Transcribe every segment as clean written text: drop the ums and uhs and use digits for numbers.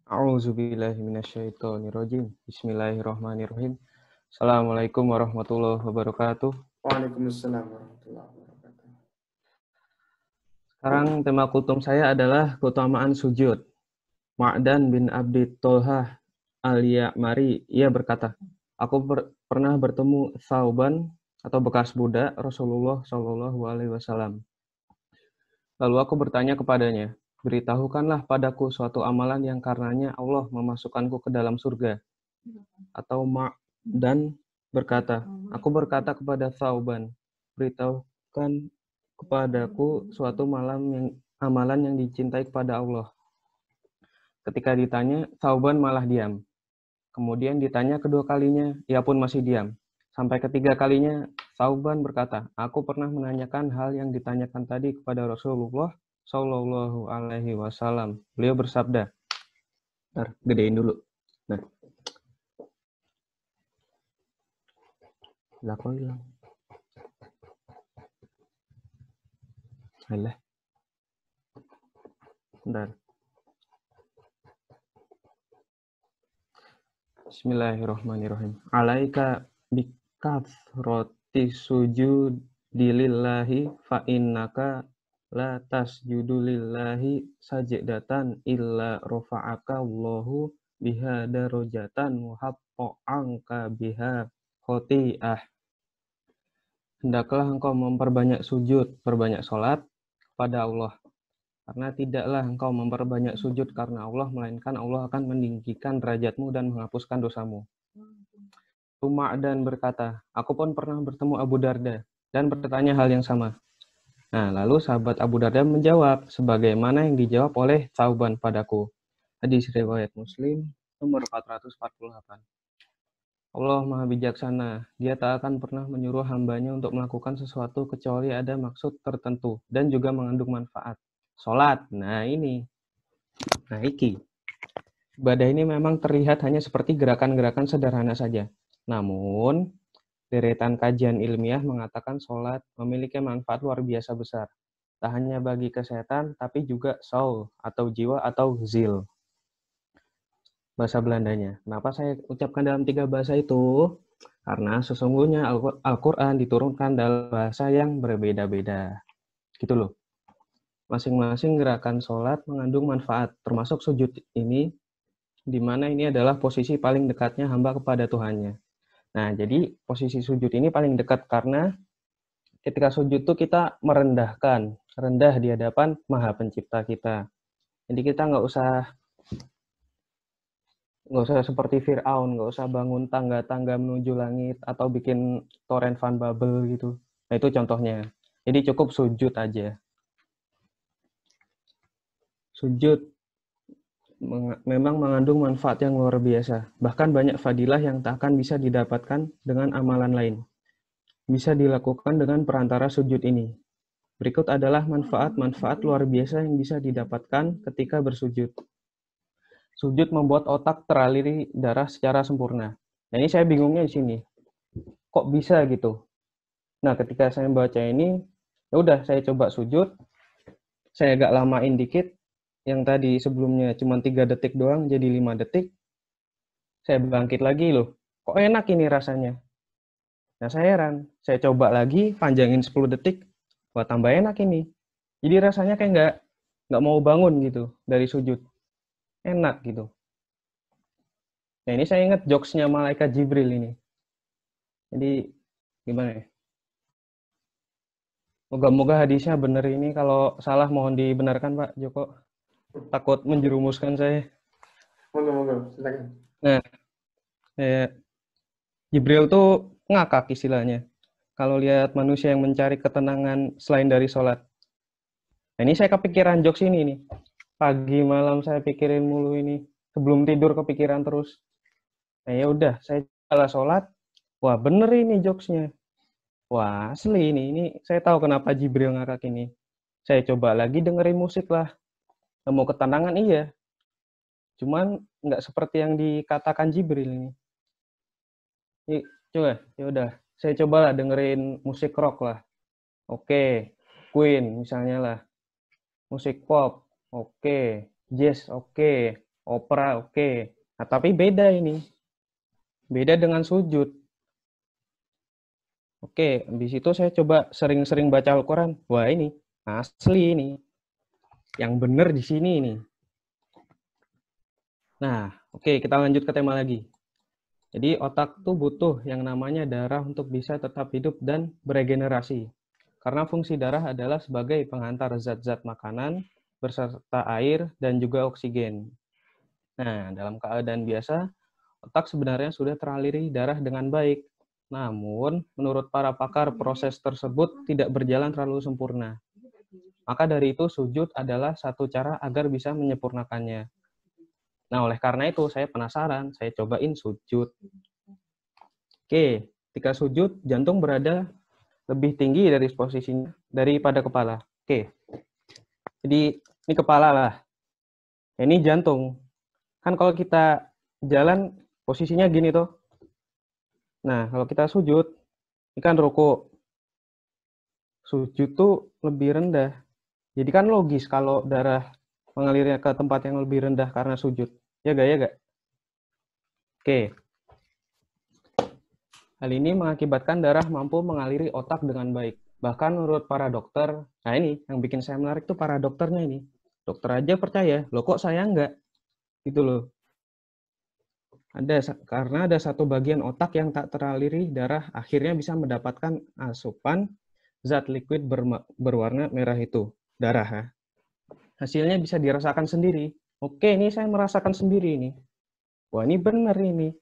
A'udzubillahi minasyaitonirrajim. Bismillahirrahmanirrahim. Assalamualaikum warahmatullahi wabarakatuh. Waalaikumsalam warahmatullahi wabarakatuh. Sekarang tema kultum saya adalah keutamaan sujud. Ma'dan bin Abdi Tolhah al-Ya'mari, ia berkata, aku pernah bertemu Thauban atau bekas budak Rasulullah Shallallahu Alaihi Wasallam. Lalu aku bertanya kepadanya, beritahukanlah padaku suatu amalan yang karenanya Allah memasukkanku ke dalam surga. Atau dan berkata, aku berkata kepada Thauban, beritahukan kepadaku suatu amalan yang dicintai kepada Allah. Ketika ditanya, Thauban malah diam. Kemudian ditanya kedua kalinya, ia pun masih diam. Sampai ketiga kalinya, Thauban berkata, aku pernah menanyakan hal yang ditanyakan tadi kepada Rasulullah Shallallahu Alaihi Wasallam. Beliau bersabda, ntar gedein dulu. Nah, lah kok hilang. Alah, bentar. Bismillahirrahmanirrahim. Alaika bikathroti sujudi lillahi fa innaka la tasjudu lillahi sajdatan illa rafa'aka Allahu biha darajatan wa haqqa'anka biha khoti'ah. Hendaklah engkau memperbanyak sujud, perbanyak sholat kepada Allah. Karena tidaklah engkau memperbanyak sujud karena Allah, melainkan Allah akan meninggikan derajatmu dan menghapuskan dosamu. Dan berkata, aku pun pernah bertemu Abu Darda dan bertanya hal yang sama. Nah, lalu sahabat Abu Darda menjawab, sebagaimana yang dijawab oleh Thauban padaku. Hadis riwayat Muslim nomor 448. Allah Maha Bijaksana, Dia tak akan pernah menyuruh hambanya untuk melakukan sesuatu kecuali ada maksud tertentu dan juga mengandung manfaat. Sholat, nah ini. Nah iki. Ibadah ini memang terlihat hanya seperti gerakan-gerakan sederhana saja. Namun, deretan kajian ilmiah mengatakan sholat memiliki manfaat luar biasa besar. Tak hanya bagi kesehatan, tapi juga soul atau jiwa atau zil. Bahasa Belandanya. Kenapa saya ucapkan dalam 3 bahasa itu? Karena sesungguhnya Al-Quran diturunkan dalam bahasa yang berbeda-beda. Gitu loh. Masing-masing gerakan sholat mengandung manfaat, termasuk sujud ini, di mana ini adalah posisi paling dekatnya hamba kepada Tuhannya. Nah, jadi posisi sujud ini paling dekat karena ketika sujud itu kita merendahkan, rendah di hadapan Maha Pencipta kita. Jadi kita nggak usah seperti Fir'aun, nggak usah bangun tangga-tangga menuju langit atau bikin torrent fan bubble gitu. Nah, itu contohnya. Jadi cukup sujud aja. Sujud memang mengandung manfaat yang luar biasa. Bahkan banyak fadilah yang tak akan bisa didapatkan dengan amalan lain. Bisa dilakukan dengan perantara sujud ini. Berikut adalah manfaat-manfaat luar biasa yang bisa didapatkan ketika bersujud. Sujud membuat otak teraliri darah secara sempurna. Nah, ini saya bingungnya di sini. Kok bisa gitu? Nah, ketika saya membaca ini, ya udah saya coba sujud. Saya agak lamain dikit. Yang tadi sebelumnya cuma 3 detik doang jadi 5 detik. Saya bangkit lagi loh. Kok enak ini rasanya? Nah, saya heran. Saya coba lagi, panjangin 10 detik. Wah, tambah enak ini. Jadi rasanya kayak nggak mau bangun gitu dari sujud. Enak gitu. Nah, ini saya ingat jokesnya Malaikat Jibril ini. Jadi, gimana ya? Moga-moga hadisnya benar ini. Kalau salah mohon dibenarkan, Pak Joko. Takut menjerumuskan saya. Moga-moga, silakan. Nah, Jibril tuh ngakak istilahnya. Kalau lihat manusia yang mencari ketenangan selain dari sholat. Nah, ini saya kepikiran jokes ini nih. Pagi malam saya pikirin mulu ini. Sebelum tidur kepikiran terus. Nah, ya udah, saya salah sholat. Wah, bener ini jokesnya. Wah, asli ini. Ini saya tahu kenapa Jibril ngakak ini. Saya coba lagi dengerin musik lah. Nemu ketenangan iya. Cuman nggak seperti yang dikatakan Jibril ini. Ini coba, ya udah. Saya cobalah dengerin musik rock lah. Oke, Queen misalnya lah. Musik pop, oke. Jazz, oke. opera, oke. Nah, tapi beda ini. Beda dengan sujud. Oke, di situ saya coba sering-sering baca Al-Quran. Wah ini, asli ini. Yang benar di sini ini. Nah, oke, kita lanjut ke tema lagi. Jadi otak tuh butuh yang namanya darah untuk bisa tetap hidup dan beregenerasi. Karena fungsi darah adalah sebagai penghantar zat-zat makanan beserta air dan juga oksigen. Nah, dalam keadaan biasa, otak sebenarnya sudah teraliri darah dengan baik. Namun, menurut para pakar, proses tersebut tidak berjalan terlalu sempurna. Maka dari itu, sujud adalah satu cara agar bisa menyempurnakannya. Nah, oleh karena itu, saya penasaran, saya cobain sujud. Oke, ketika sujud, jantung berada lebih tinggi dari posisinya daripada kepala. Oke, jadi ini kepala lah. Ini jantung. Kan kalau kita jalan, posisinya gini tuh. Nah, kalau kita sujud, ini kan ruku. Sujud tuh lebih rendah. Jadi kan logis kalau darah mengalirnya ke tempat yang lebih rendah karena sujud. Ya gak, ya gak? Oke. Hal ini mengakibatkan darah mampu mengaliri otak dengan baik. Bahkan menurut para dokter, nah ini yang bikin saya menarik tuh para dokternya ini. Dokter aja percaya, loh kok saya enggak? Gitu loh. Karena ada satu bagian otak yang tak teraliri darah akhirnya bisa mendapatkan asupan zat liquid berwarna merah itu, darah ya. Hasilnya bisa dirasakan sendiri. Oke, ini saya merasakan sendiri ini. Wah, ini benar ini.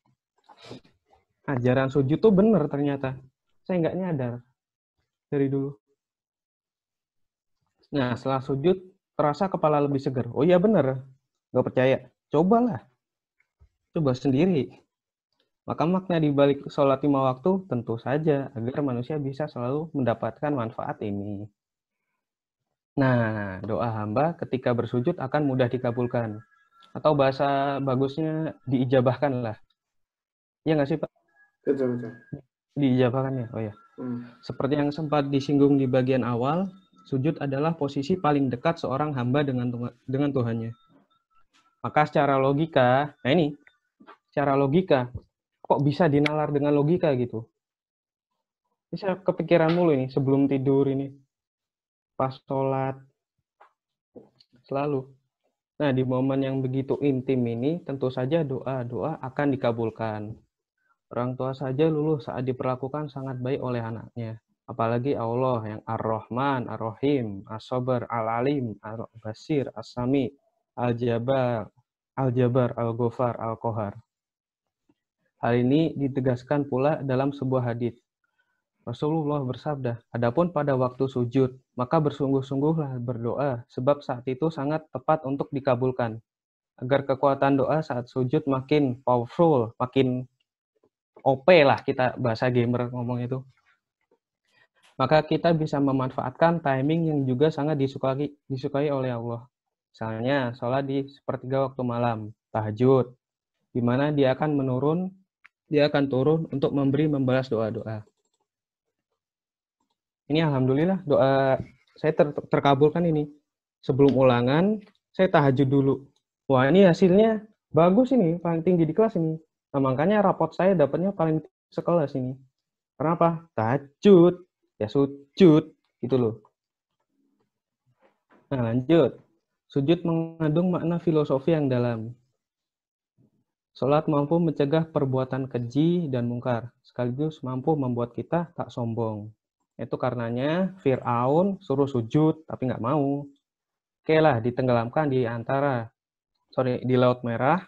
Ajaran sujud tuh benar ternyata. Saya nggak nyadar dari dulu. Nah, setelah sujud, terasa kepala lebih segar. Oh iya benar. Nggak percaya? Cobalah. Coba sendiri. Maka makna di balik sholat 5 waktu tentu saja agar manusia bisa selalu mendapatkan manfaat ini. Nah, doa hamba ketika bersujud akan mudah dikabulkan. Atau bahasa bagusnya diijabahkan lah. Iya nggak sih, Pak? Betul, betul. Diijabahkan ya? Oh ya. Seperti yang sempat disinggung di bagian awal, sujud adalah posisi paling dekat seorang hamba dengan Tuhannya. Maka secara logika, nah ini, secara logika, kok bisa dinalar dengan logika gitu? Ini saya kepikiran mulu ini, sebelum tidur ini, pas sholat, selalu. Nah, di momen yang begitu intim ini, tentu saja doa-doa akan dikabulkan. Orang tua saja luluh saat diperlakukan sangat baik oleh anaknya. Apalagi Allah yang Ar-Rahman, Ar-Rahim, As-Sabar, Al-Alim, Al-Basir, As-Sami, Al-Jabar, Al-Jabar, Al-Ghafar, Al-Qahar. Hal ini ditegaskan pula dalam sebuah hadis. Rasulullah bersabda, adapun pada waktu sujud, maka bersungguh-sungguhlah berdoa, sebab saat itu sangat tepat untuk dikabulkan. Agar kekuatan doa saat sujud makin powerful, makin OP lah kita bahasa gamer ngomong itu. Maka kita bisa memanfaatkan timing yang juga sangat disukai oleh Allah. Misalnya, sholat di sepertiga waktu malam, tahajud, di mana dia akan turun untuk membalas doa-doa. Ini alhamdulillah doa saya terkabulkan ini. Sebelum ulangan, saya tahajud dulu. Wah, ini hasilnya bagus ini, paling tinggi di kelas ini. Nah, makanya rapot saya dapatnya paling sekelas ini. Kenapa? Tahajud, ya sujud, gitu loh. Nah, lanjut. Sujud mengandung makna filosofi yang dalam. Sholat mampu mencegah perbuatan keji dan mungkar, sekaligus mampu membuat kita tak sombong. Itu karenanya Fir'aun suruh sujud, tapi nggak mau. Oke lah, ditenggelamkan di Laut Merah.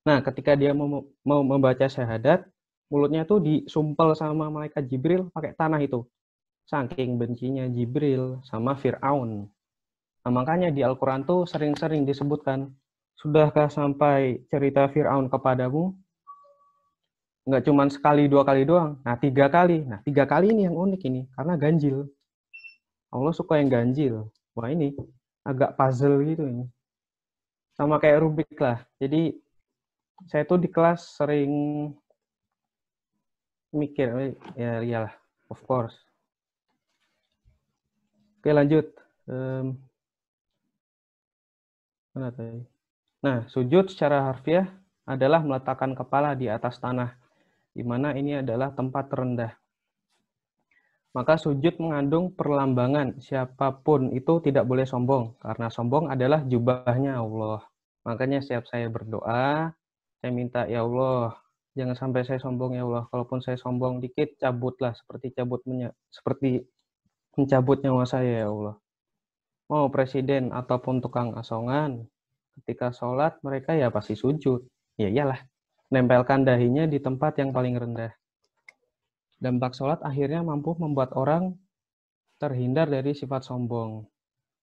Nah, ketika dia mau membaca syahadat, mulutnya tuh disumpel sama malaikat Jibril pakai tanah itu. Saking bencinya Jibril sama Fir'aun. Nah, makanya di Al-Quran tuh sering-sering disebutkan, sudahkah sampai cerita Fir'aun kepadamu? Nggak cuma sekali, 2 kali doang. Nah, 3 kali. Nah, 3 kali ini yang unik ini, karena ganjil. Allah suka yang ganjil. Wah, ini agak puzzle gitu ini. Sama kayak Rubik lah. Jadi, saya tuh di kelas sering mikir, ya iyalah, of course. Oke, lanjut. Mana tadi? Nah, sujud secara harfiah adalah meletakkan kepala di atas tanah, di mana ini adalah tempat terendah. Maka sujud mengandung perlambangan. Siapapun itu tidak boleh sombong, karena sombong adalah jubahnya Allah. Makanya setiap saya berdoa, saya minta, ya Allah, jangan sampai saya sombong ya Allah. Kalaupun saya sombong dikit, cabutlah seperti mencabut nyawa saya ya Allah. Mau presiden ataupun tukang asongan, ketika sholat mereka ya pasti sujud. Ya iyalah, nempelkan dahinya di tempat yang paling rendah. Dampak sholat akhirnya mampu membuat orang terhindar dari sifat sombong.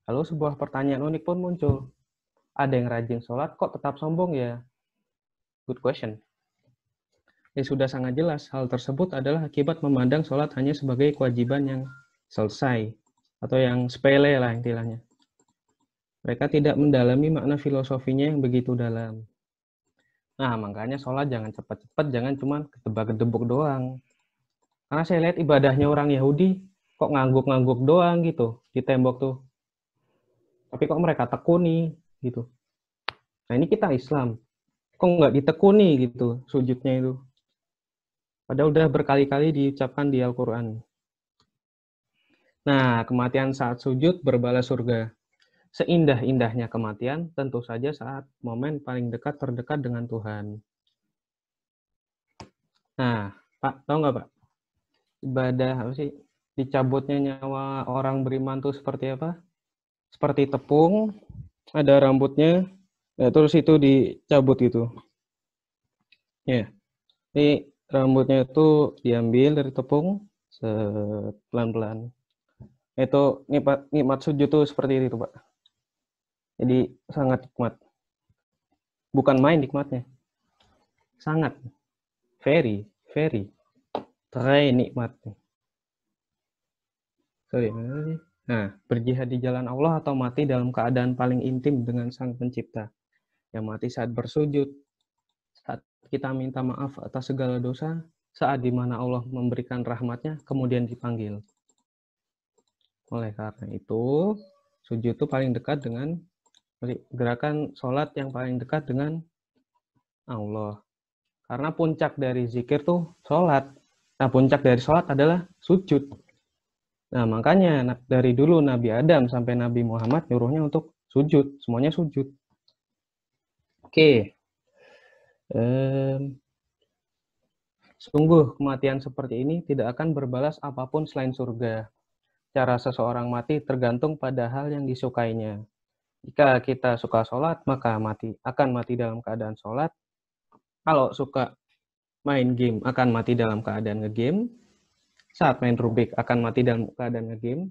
Lalu sebuah pertanyaan unik pun muncul. Ada yang rajin sholat kok tetap sombong ya? Good question. Ya sudah sangat jelas, hal tersebut adalah akibat memandang sholat hanya sebagai kewajiban yang selesai, atau yang sepele lah intinya. Mereka tidak mendalami makna filosofinya yang begitu dalam. Nah, makanya sholat jangan cepat-cepat, jangan cuma ketebak-ketebuk doang. Karena saya lihat ibadahnya orang Yahudi, kok ngangguk-ngangguk doang gitu, di tembok tuh. Tapi kok mereka tekuni gitu. Nah, ini kita Islam. Kok nggak ditekuni gitu sujudnya itu. Padahal udah berkali-kali diucapkan di Al-Quran. Nah, kematian saat sujud berbalas surga. Seindah-indahnya kematian, tentu saja saat momen paling terdekat dengan Tuhan. Nah, Pak, tahu nggak Pak? Ibadah apa sih? Dicabutnya nyawa orang beriman tuh seperti apa? Seperti tepung, ada rambutnya, ya, terus itu dicabut gitu. Ya, ini rambutnya itu diambil dari tepung, pelan-pelan. Itu nikmat sujud tuh seperti itu, Pak. Jadi sangat nikmat. Bukan main nikmatnya. Sangat. Very, very. Très nikmat. Sorry. Nah, berjihad di jalan Allah atau mati dalam keadaan paling intim dengan Sang Pencipta. Yang mati saat bersujud, saat kita minta maaf atas segala dosa, saat dimana Allah memberikan rahmatnya, kemudian dipanggil. Oleh karena itu, sujud itu paling dekat dengan gerakan sholat yang paling dekat dengan Allah. Karena puncak dari zikir tuh sholat. Nah, puncak dari sholat adalah sujud. Nah, makanya dari dulu Nabi Adam sampai Nabi Muhammad nyuruhnya untuk sujud. Semuanya sujud. Oke. Sungguh kematian seperti ini tidak akan berbalas apapun selain surga. Cara seseorang mati tergantung pada hal yang disukainya. Jika kita suka sholat, maka akan mati dalam keadaan sholat. Kalau suka main game, akan mati dalam keadaan ngegame. Saat main Rubik, akan mati dalam keadaan ngegame.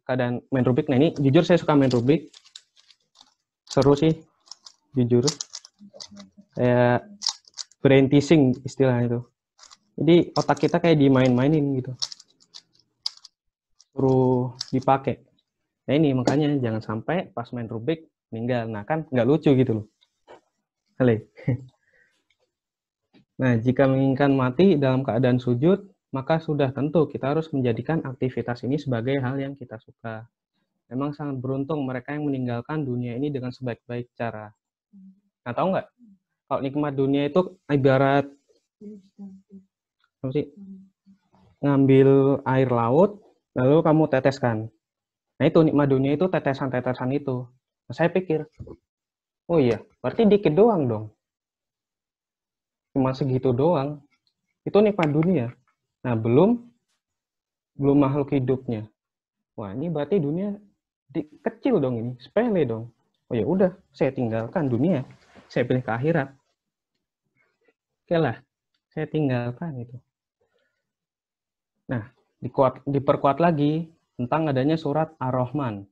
Keadaan main Rubik. Nah, ini jujur saya suka main Rubik. Seru sih, jujur. Kayak brain teasing istilahnya itu. Jadi otak kita kayak dimain-mainin gitu. Suruh dipakai. Nah ini makanya jangan sampai pas main Rubik meninggal. Nah kan nggak lucu gitu loh. Hale. Nah jika menginginkan mati dalam keadaan sujud, maka sudah tentu kita harus menjadikan aktivitas ini sebagai hal yang kita suka. Memang sangat beruntung mereka yang meninggalkan dunia ini dengan sebaik-baik cara. Nah tahu nggak? Kalau nikmat dunia itu ibarat apa sih? Ngambil air laut, lalu kamu teteskan. Nah itu nikmat dunia itu tetesan-tetesan itu. Nah, saya pikir, oh iya, berarti dikit doang dong. Cuma segitu doang. Itu nikmat dunia. Nah, belum makhluk hidupnya. Wah, ini berarti dunia kecil dong ini, sepele dong. Oh ya udah, saya tinggalkan dunia. Saya pilih ke akhirat. Oke lah, saya tinggalkan itu. Nah, diperkuat lagi tentang adanya surat Ar-Rahman.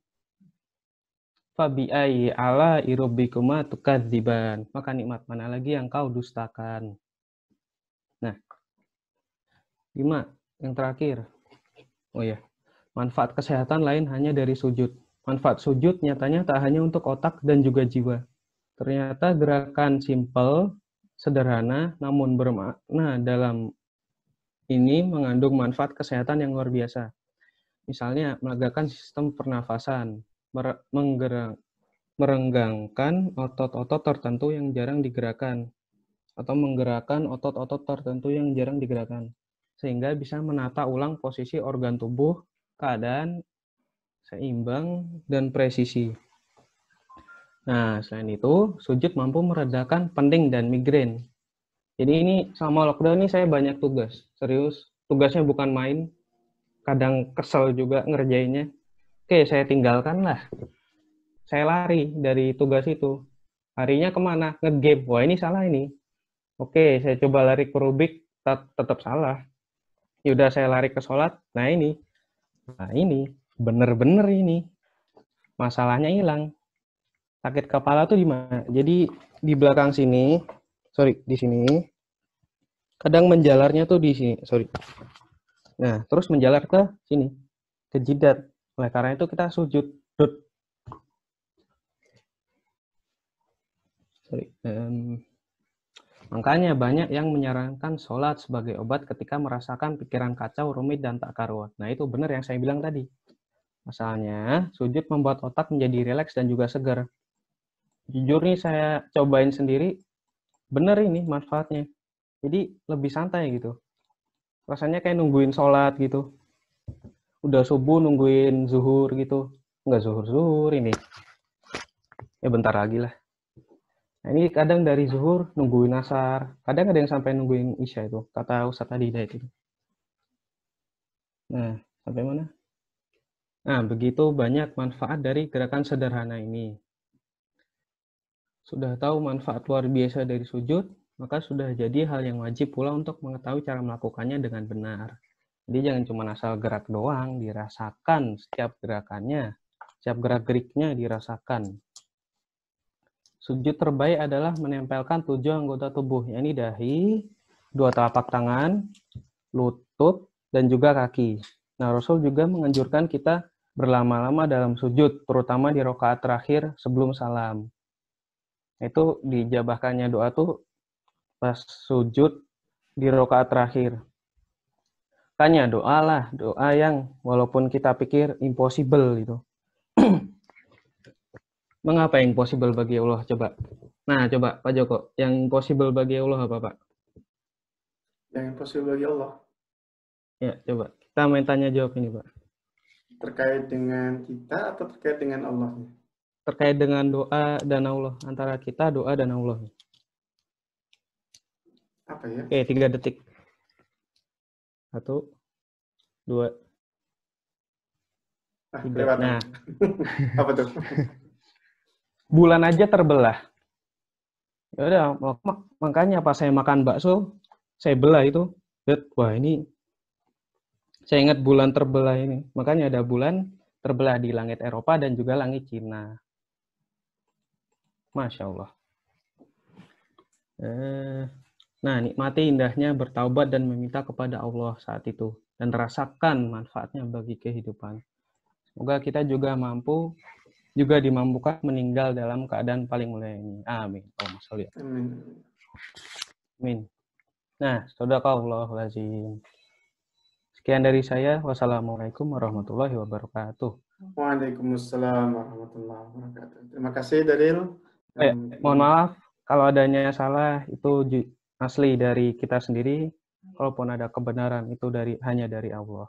Fabi'ai ala irobikuma tukadziban. Maka nikmat mana lagi yang kau dustakan. Nah, 5. Yang terakhir. Oh ya, manfaat kesehatan lain hanya dari sujud. Manfaat sujud nyatanya tak hanya untuk otak dan juga jiwa. Ternyata gerakan simpel, sederhana, namun bermakna dalam ini mengandung manfaat kesehatan yang luar biasa. Misalnya, menegakkan sistem pernafasan, merenggangkan otot-otot tertentu yang jarang digerakkan, atau menggerakkan otot-otot tertentu yang jarang digerakkan, sehingga bisa menata ulang posisi organ tubuh, keadaan seimbang dan presisi. Nah, selain itu, sujud mampu meredakan pening dan migrain. Jadi ini sama lockdown ini saya banyak tugas, serius. Tugasnya bukan main, kadang kesel juga ngerjainnya. Oke, saya tinggalkan lah. Saya lari dari tugas itu. Harinya kemana? Ngegame. Wah, ini salah ini. Oke, saya coba lari ke Rubik, tetap salah. Yaudah, saya lari ke sholat. Nah, ini. Bener-bener ini. Masalahnya hilang. Sakit kepala tuh di mana? Jadi, di belakang sini. Sorry, di sini. Kadang menjalarnya tuh di sini. Sorry. Nah, terus menjalar ke sini. Ke jidat. Oleh karena itu kita sujud. Sorry. Makanya banyak yang menyarankan sholat sebagai obat ketika merasakan pikiran kacau, rumit, dan tak karuan. Nah, itu benar yang saya bilang tadi. Masalahnya, sujud membuat otak menjadi rileks dan juga segar. Jujur nih, saya cobain sendiri, benar ini manfaatnya. Jadi, lebih santai gitu. Rasanya kayak nungguin sholat gitu. Udah subuh nungguin zuhur gitu. Nggak zuhur-zuhur ini. Ya bentar lagi lah. Nah, ini kadang dari zuhur nungguin asar, kadang ada yang sampai nungguin isya itu, kata Ustadz tadi itu. Nah, sampai mana? Nah, begitu banyak manfaat dari gerakan sederhana ini. Sudah tahu manfaat luar biasa dari sujud, maka sudah jadi hal yang wajib pula untuk mengetahui cara melakukannya dengan benar. Jadi jangan cuma asal gerak doang, dirasakan setiap gerakannya, setiap gerak-geriknya dirasakan. Sujud terbaik adalah menempelkan 7 anggota tubuh, yakni dahi, 2 telapak tangan, lutut, dan juga kaki. Nah, Rasul juga menganjurkan kita berlama-lama dalam sujud, terutama di rakaat terakhir sebelum salam. Itu dijabahkannya doa tuh pas sujud di rakaat terakhir. Tanya doa yang walaupun kita pikir impossible itu. Mengapa yang impossible bagi Allah? Coba. Nah, coba Pak Joko, yang impossible bagi Allah apa, Pak? Yang impossible bagi Allah. Ya, coba. Kita main tanya jawab ini, Pak. Terkait dengan kita atau terkait dengan Allah? Terkait dengan doa dan Allah. Antara kita, doa, dan Allah. Apa ya? Oke, 3 detik. 1, 2, 3. Nah, apa tuh? bulan aja terbelah. Ya udah, makanya pas saya makan bakso, saya belah itu. Wah, ini saya ingat bulan terbelah ini. Makanya ada bulan terbelah di langit Eropa dan juga langit Cina. Masya Allah. Nah, nikmati indahnya bertaubat dan meminta kepada Allah saat itu. Dan rasakan manfaatnya bagi kehidupan. Semoga kita juga dimampukan meninggal dalam keadaan paling mulia ini. Amin. Amin. Nah, sadaqallahul azim. Sekian dari saya. Wassalamualaikum warahmatullahi wabarakatuh. Waalaikumsalam warahmatullahi wabarakatuh. Terima kasih, Daril. Mohon maaf kalau adanya salah, itu asli dari kita sendiri. Kalaupun ada kebenaran, itu hanya dari Allah.